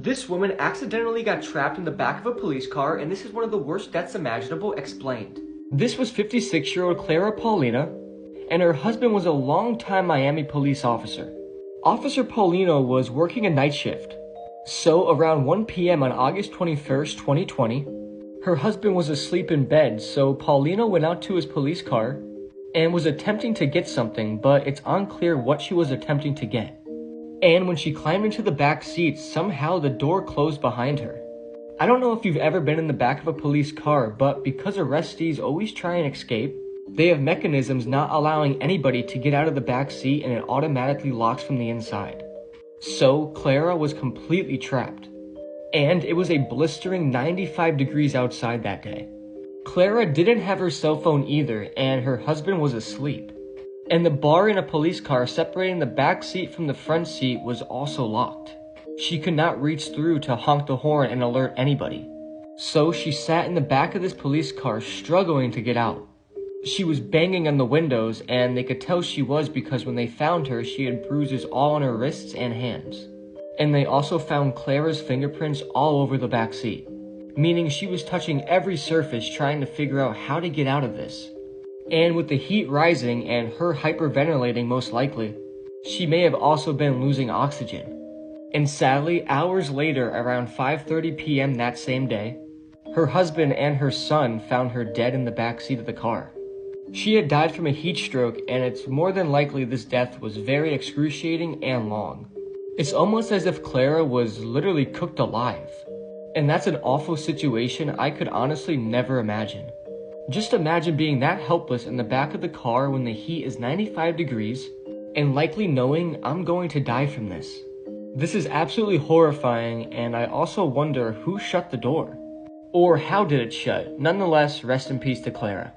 This woman accidentally got trapped in the back of a police car, and this is one of the worst deaths imaginable. Explained. This was 56-year-old Clara Paulino, and her husband was a longtime Miami police officer. Officer Paulino was working a night shift. So around 1 p.m. on August 21st, 2020, her husband was asleep in bed, so Paulino went out to his police car and was attempting to get something, but it's unclear what she was attempting to get. And when she climbed into the back seat, somehow the door closed behind her. I don't know if you've ever been in the back of a police car, but because arrestees always try and escape, they have mechanisms not allowing anybody to get out of the back seat, and it automatically locks from the inside. So Clara was completely trapped. And it was a blistering 95 degrees outside that day. Clara didn't have her cell phone either, and her husband was asleep. And the bar in a police car separating the back seat from the front seat was also locked. She could not reach through to honk the horn and alert anybody. So she sat in the back of this police car struggling to get out. She was banging on the windows, and they could tell she was because when they found her, she had bruises all on her wrists and hands. And they also found Clara's fingerprints all over the back seat, meaning she was touching every surface trying to figure out how to get out of this. And with the heat rising and her hyperventilating most likely, she may have also been losing oxygen. And sadly, hours later, around 5:30 p.m. that same day, her husband and her son found her dead in the back seat of the car. She had died from a heat stroke, and it's more than likely this death was very excruciating and long. It's almost as if Clara was literally cooked alive. And that's an awful situation I could honestly never imagine. Just imagine being that helpless in the back of the car when the heat is 95 degrees and likely knowing I'm going to die from this. This is absolutely horrifying, and I also wonder who shut the door. Or how did it shut? Nonetheless, rest in peace to Clara.